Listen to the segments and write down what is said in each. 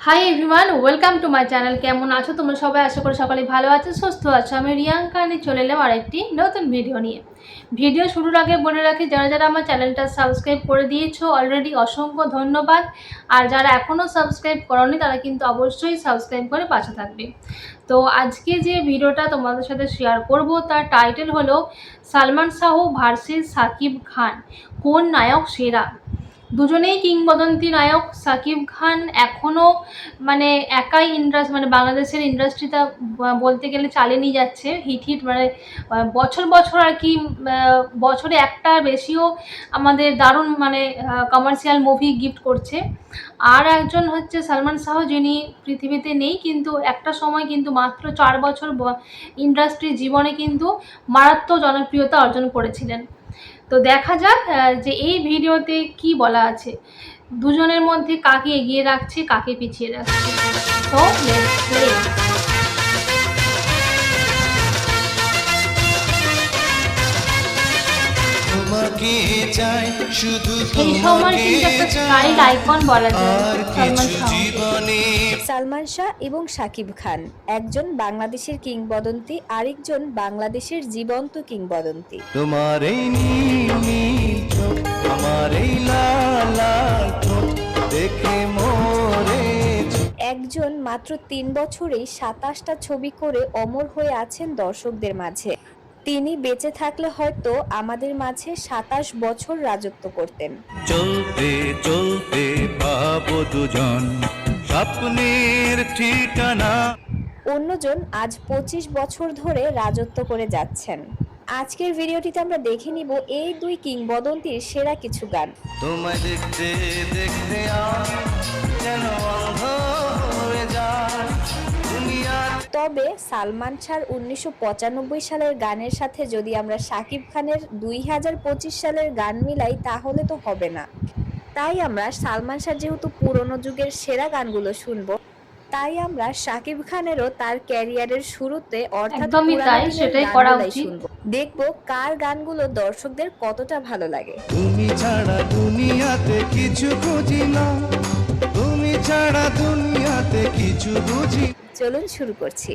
Hi everyone, welcome to my channel. কেমন আছো তোমরা সবাই? আশা করি সকালে ভালো আছো, সুস্থ আছো। আমি রিয়াঙ্কা নিয়ে চলে এলাম আরেকটি নতুন ভিডিও নিয়ে। ভিডিও শুরুর আগে বলে রাখি, যারা যারা আমার চ্যানেলটা সাবস্ক্রাইব করে দিয়েছো অলরেডি অসংখ্য ধন্যবাদ। আর যারা এখনও সাবস্ক্রাইব করোনি তারা কিন্তু অবশ্যই সাবস্ক্রাইব করে পাশে থাকবে। তো আজকে যে ভিডিওটা তোমাদের সাথে শেয়ার করব তার টাইটেল হলো সালমান শাহ ভার্সেস সাকিব খান, কোন নায়ক সেরা। দুজনেই কিংবদন্তি নায়ক। সাকিব খান এখনও একাই বাংলাদেশের ইন্ডাস্ট্রিটা বলতে গেলে চালিয়ে নিয়ে যাচ্ছে। হিট হিট বছর বছর আর কি, বছরে একটা বেশিও আমাদের দারুণ কমার্শিয়াল মুভি গিফট করছে। আর একজন হচ্ছে সালমান শাহ, যিনি পৃথিবীতে নেই, কিন্তু একটা সময় কিন্তু মাত্র 4 বছর ইন্ডাস্ট্রি জীবনে কিন্তু মারাত্মক জনপ্রিয়তা অর্জন করেছিলেন। তো দেখা যাক যে এই ভিডিওতে কি বলা আছে, দুজনের মধ্যে কাকে এগিয়ে রাখছে, কাকে পিছিয়ে রাখছে। তো লেটস প্লে। তোমাকে চাই শুধু এই সময় কিন্তু একটা চাইল্ড আইকন বলা যায় সালমান শাহ। সালমান শাহ এবং শাকিব খান, একজন বাংলাদেশের কিংবদন্তি, আরেকজন বাংলাদেশের জীবন্ত কিংবদন্তি। তোমার এই নীল নীল চোখ, আমার এই লাল লাল ঠোঁট দেখে মোরে। একজন মাত্র 3 বছরেই 27টা ছবি করে অমর হয়ে আছেন দর্শকদের মাঝে। তিনি বেঁচে থাকলে হয়তো আমাদের মাঝে 27 বছর রাজত্ব করতেন। চলতে চলতে পাবো দুজন স্বপ্নের ঠিকানা। অন্যজন আজ 25 বছর ধরে রাজত্ব করে যাচ্ছেন। আজকের ভিডিওটিতে আমরা দেখে নিব এই দুই কিংবদন্তির সেরা কিছু গান। তোমায় দেখতে দেখতে আমি যেন অন্ধ হয়ে যাই দুনিয়ার। তবে সালমান শাহর 1995 সালের গানের সাথে যদি আমরা শাকিব খানের 2025 সালের গান মিলাই তাহলে তো হবে না। তাই আমরা সালমান শাহ যেহেতু পুরনো যুগের সেরা গানগুলো শুনবো, তাই আমরা শাকিব খানেরও তার ক্যারিয়ারের শুরুতে অর্থাৎ একদমই পুরানো তাই, দিনের সেটাই করা গানগুলাই উচিত। শুনবো। দেখবো কার গানগুলো দর্শকদের কতটা ভালো লাগে। তুমি ছাড়া দুনিয়াতে কিছু বুঝি না, তুমি ছাড়া দুনিয়াতে কিছু বুঝি। চলুন শুরু করছি।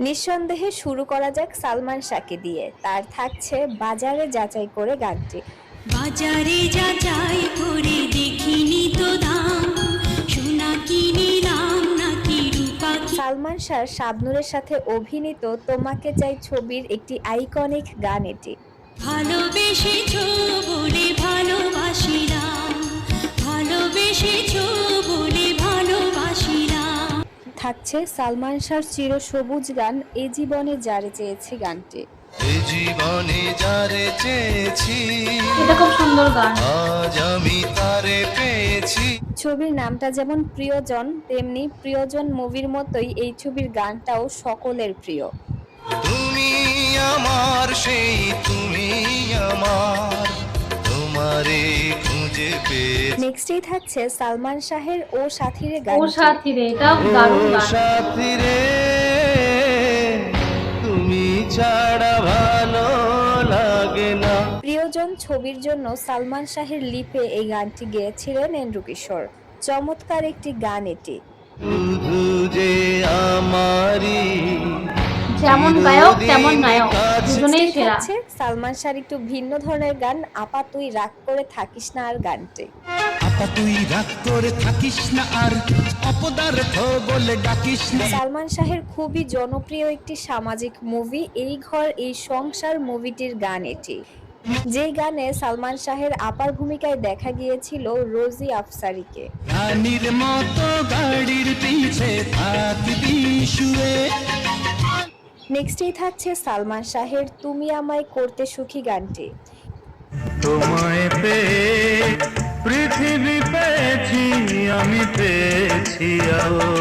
নিঃসন্দেহে শুরু করা যাক সালমান শাহকে দিয়ে। তার থাকছে বাজারে যাচাই করে গানটি। বাজারে যাচাই করে দেখিনি তো দাম, সোনা কি নিলাম নাকি রূপা। সালমান শাহ শাবনূরের সাথে অভিনীত তোমাকে চাই ছবির একটি আইকনিক গান এটি। ভালোবেসেছো বলে ভালোবাসিলাম, ভালোবেসেছো বলে ভালোবাসিলাম। থাকছে সালমান শাহর চিরসবুজ গান এ জীবনে যারে চেয়েছি গানটি। এ জীবনে যারে চেয়েছি, এটা খুব সুন্দর গান। আজ আমি তারে পেয়েছি। ছবির নামটা যেমন প্রিয়জন, তেমনি প্রিয়জন মুভির মতোই এই ছবির গানটাও সকলের প্রিয়। তুমি আমার সেই তুমি আমার, তোমারে খুঁজে পেয়েছি। নেক্সটেই থাকছে সালমান শাহের ও সাথীরে ও গান। সাথী রে, এটাও দারুণ গান। সাথী রে, তুমি ছাড়া ভালো লাগে না। প্রিয়জন ছবির জন্য সালমান শাহের লিপে এই গানটি গেয়েছিলেন এন্ড্রু কিশোর। চমৎকার একটি গান এটি। শুধু যে আমারই, যেমন গায়ক তেমন নায়ক, দুজনেই নেক্সটেই সেরা। থাকছে সালমান শাহর একটু ভিন্ন ধরনের গান, আপা তুই রাগ করে থাকিস না আর গানটি। আপা তুই রাগ করে থাকিস না আর অপদার্থ বলে ডাকিস না। সালমান শাহের খুবই জনপ্রিয় একটি সামাজিক মুভি এই ঘর এই সংসার মুভিটির গান এটি। যে গানে সালমান শাহের আপার ভূমিকায় দেখা গিয়েছিল রোজি আফসারিকে। রানীর মতো গাড়ির পিছে থাকবি শুয়ে। নেক্সটেই থাকছে সালমান শাহের তুমি আমায় করতে সুখী গানটি। তোমায় পেয়ে পৃথিবী পেয়েছি, আমি পেয়েছি আলো।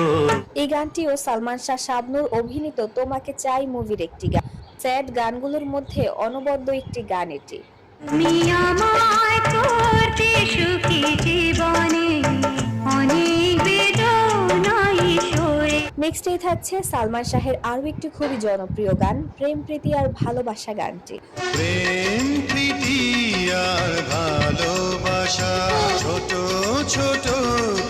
এই গানটিও সালমান শাহ শাবনূর অভিনীত তোমাকে চাই মুভির একটি গান। স্যাড গানগুলোর মধ্যে অনবদ্য একটি গান এটি। তুমি আমায় করতে সুখী জীবনে অনেক বেদনায় সয়ে। নেক্সটেই থাকছে সালমান শাহের আরও একটি খুবই জনপ্রিয় গান প্রেম প্রীতি আর ভালোবাসা গানটি। প্রেম প্রীতি আর ভালোবাসা ছোট ছোট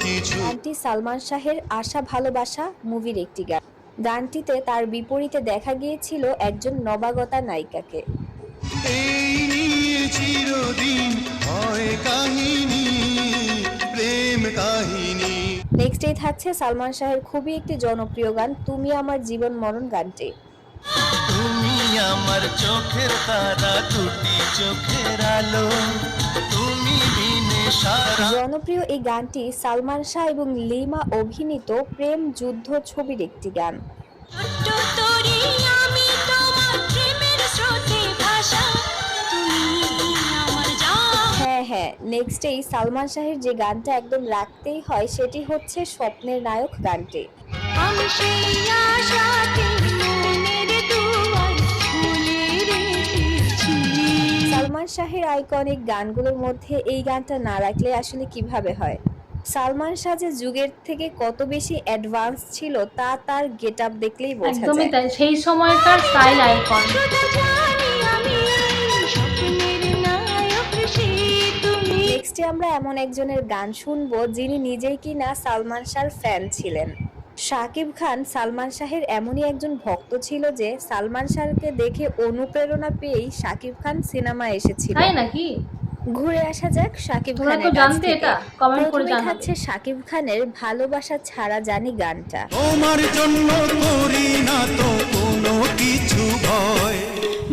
কি কিছু। গানটি সালমান শাহের আশা ভালোবাসা মুভির একটি গান। গানটিতে তার বিপরীতে দেখা গিয়েছিল একজন নবাগতা নায়িকাকে। এই নিয়ে চিরদিন হয় কাহিনী, প্রেম কাহিনী। নেক্সটেই থাকছে সালমান শাহের খুবই একটি জনপ্রিয় গান তুমি আমার জীবন মরণ গানটি। তুমি আমার চোখের তারা, দুটি চোখের আলো, তুমি বিনে সারা। জনপ্রিয় এই গানটি সালমান শাহ এবং লিমা অভিনীত প্রেম যুদ্ধ ছবির একটি গান। ছোট্ট তরি আমি তোমার প্রেমের স্রোতে ভাসা, তুমি আমার জান। হ্যাঁ, নেক্সটেই সালমান শাহের যে গানটা একদম রাখতেই হয় সেটি হচ্ছে স্বপ্নের নায়ক গানটি। আমি সেই আশাতে মনের দুয়ার খুলে রেখেছি। সালমান শাহের আইকনিক গানগুলোর মধ্যে এই গানটা না রাখলে আসলে কিভাবে হয়। সালমান শাহ যে যুগের থেকে কত বেশি অ্যাডভান্স ছিল তা তার গেট আপ দেখলেই বোঝা একদমই যায়। তাই, সেই সময়কার স্টাইল আইকন। শুধু জানি আমি স্বপ্নের নায়ক সে তুমি। নেক্সটে আমরা এমন একজনের গান শুনবো যিনি নিজেই কিনা সালমান শাহর ফ্যান ছিলেন। শাকিব খান সালমান শাহের এমনই একজন ভক্ত ছিল যে সালমান শাহকে দেখে অনুপ্রেরণা পেয়েই শাকিব খান সিনেমায় এসেছিল। তাই নাকি? ঘুরে আসা যাক শাকিব তোমরা খানের তো কাছ জানতে থেকে। এটা? কমেন্ট করে প্রথমেই জানাবে। থাকছে শাকিব খানের ভালোবাসা ছাড়া জানি গানটা। তোমার জন্য করি না তো কোনো কিছু ভয়।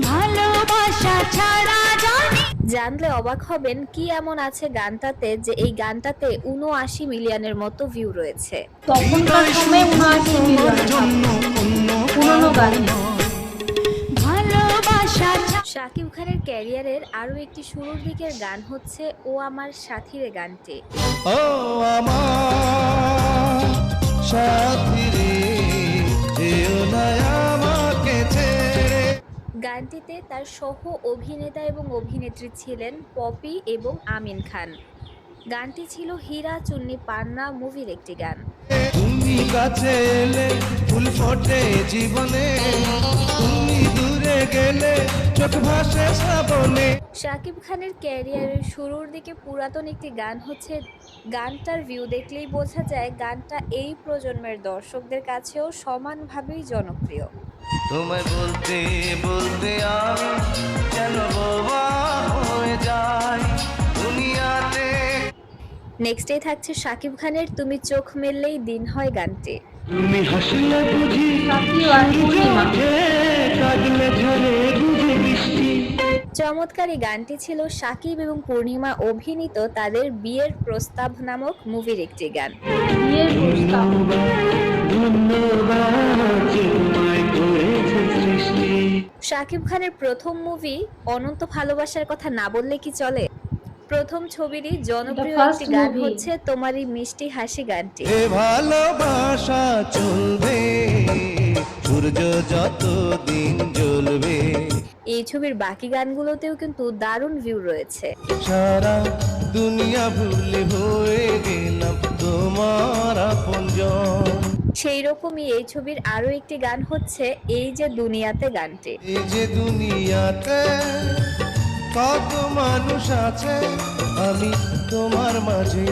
ভালোবাসা ছাড়া জানি। জানলে অবাক হবেন কি এমন আছে গানটাতে যে এই গানটাতে ৭৯ মিলিয়নের মতো ভিউ রয়েছে। তখনকার সময়ে ৭৯ মিলিয়ন জন্য অন্য পুরনো গান। ভালোবাসা শাকিব খানের ক্যারিয়ারের আরো একটি শুরুর দিকের গান হচ্ছে ও আমার সাথীরে গানটি। ও আমার সাথী রে, যেও না আমাকে ছেড়ে। গানটিতে তার সহ অভিনেতা এবং অভিনেত্রী ছিলেন পপি এবং আমিন খান। গানটি ছিল হীরা চুন্নি পান্না মুভির একটি গান। তুমি কাছে এলে ফুল ফোটে জীবনে, তুমি দূরে গেলে চোখ ভাসে শ্রাবণে। শাকিব খানের ক্যারিয়ারের শুরুর দিকে পুরাতন একটি গান হচ্ছে। গানটার ভিউ দেখলেই বোঝা যায় গানটা এই প্রজন্মের দর্শকদের কাছেও সমানভাবেই জনপ্রিয়। তোমায় বলতে বলতে আমি যেন বোবা হয়ে যাই দুনিয়াতে। নেক্সটেই থাকছে শাকিব খানের তুমি চোখ মেললেই দিন হয় গানটি। তুমি হাসলে বুঝি সাথী আর পূর্ণিমা। কাঁদলে ঝরে বুঝি বৃষ্টি। চমৎকার এই গানটি ছিল শাকিব এবং পূর্ণিমা অভিনীত তাদের বিয়ের প্রস্তাব নামক মুভির একটি গান। বিয়ের প্রস্তাব। শাকিব খানের প্রথম মুভি অনন্ত ভালোবাসার কথা না বললে কি চলে। প্রথম ছবিরই জনপ্রিয় এটা first একটি গান movie। হচ্ছে তোমারই মিষ্টি হাসি গানটি। এ ভালোবাসা চলবে সূর্য যত দিন জ্বলবে। এই ছবির বাকি গানগুলোতেও কিন্তু দারুণ ভিউ রয়েছে। সারা দুনিয়া ভুলে হয়ে গেলাম তোমার আপনজন। সেই রকমই এই ছবির আরো একটি গান হচ্ছে এই যে দুনিয়াতে গানটি। এই যে দুনিয়াতে কত মানুষ আছে, আমি তোমার মাঝে।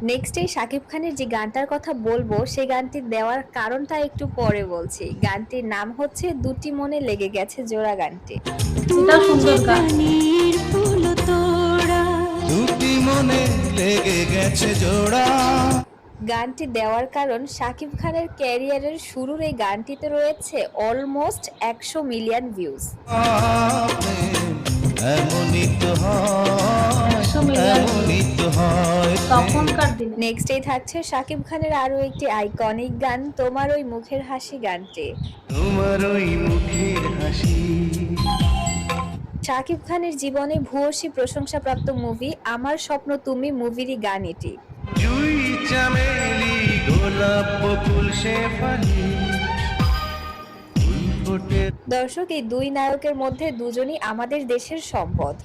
নেক্সট এই শাকিব খানের যে গানটার কথা বলবো সেই গানটি দেওয়ার কারণটা একটু পরে বলছি। গানটির নাম হচ্ছে দুটি মনে লেগে গেছে জোড়া গানটি। এটা সুন্দর গান। গানের ফুল তোড়া দুটি মনে লেগে গেছে জোড়া। গানটি দেওয়ার কারণ শাকিব খানের ক্যারিয়ারের শুরুর এই গানটিতে রয়েছে অলমোস্ট 100 মিলিয়ন ভিউজ। এমনই তো হয়, 100 মিলিয়ন এমনই তো হয়। তখনকার দিনে। নেক্সট এই থাকছে শাকিব খানের আরো একটি আইকনিক গান তোমার ওই মুখের হাসি গানটি। তোমার ওই মুখের হাসি। শাকিব খানের জীবনে ভূয়সী প্রশংসাপ্রাপ্ত মুভি আমার স্বপ্ন তুমি মুভিরই গান এটি। জুই চামেলি গোলাপ বকুল শেফালি ফুল ফোটে। দর্শক এই দুই নায়কের মধ্যে দুজনই আমাদের দেশের সম্পদ।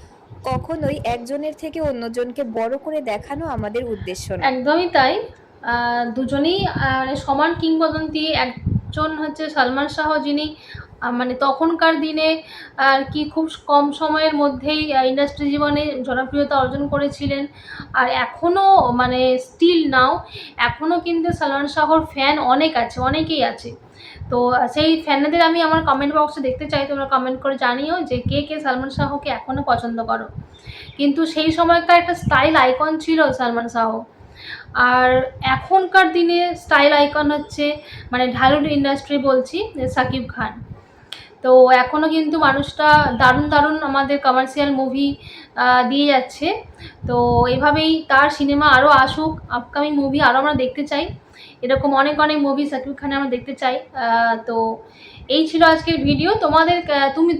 কখনোই একজনের থেকে অন্যজনকে বড় করে দেখানো আমাদের উদ্দেশ্য না। একদমই তাই। দুজনেই মানে সমান কিংবদন্তি। একজন হচ্ছে সালমান শাহ, যিনি মানে তখনকার দিনে আর কি খুব কম সময়ের মধ্যেই ইন্ডাস্ট্রি জীবনে জনপ্রিয়তা অর্জন করেছিলেন। আর এখনও মানে স্টিল নাও এখনও কিন্তু সালমান শাহর ফ্যান অনেক আছে, অনেকেই আছে। তো সেই ফ্যানদের আমি আমার কমেন্ট বক্সে দেখতে চাই, তোমরা কমেন্ট করে জানিও যে কে কে সালমান শাহকে এখনও পছন্দ করো। কিন্তু সেই সময়কার একটা স্টাইল আইকন ছিল সালমান শাহ। আর এখনকার দিনে স্টাইল আইকন হচ্ছে মানে ঢালিউড ইন্ডাস্ট্রি বলছি শাকিব খান। তো এখনও কিন্তু মানুষটা দারুণ দারুণ আমাদের কমার্শিয়াল মুভি দিয়ে যাচ্ছে। তো এভাবেই তার সিনেমা আরও আসুক, আপকামিং মুভি আরও আমরা দেখতে চাই, এরকম অনেক অনেক মুভি শাকিব খানের আমরা দেখতে চাই। তো এই ছিল আজকের ভিডিও। তোমাদের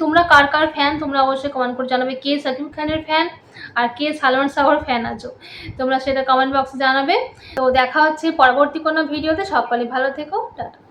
তোমরা কার কার ফ্যান তোমরা অবশ্যই কমেন্ট করে জানাবে, কে শাকিব খানের ফ্যান আর কে সালমান শাহর ফ্যান আছো তোমরা সেটা কমেন্ট বক্সে জানাবে। তো দেখা হচ্ছে পরবর্তী কোনো ভিডিওতে। সকলে ভালো থেকো, টাটা।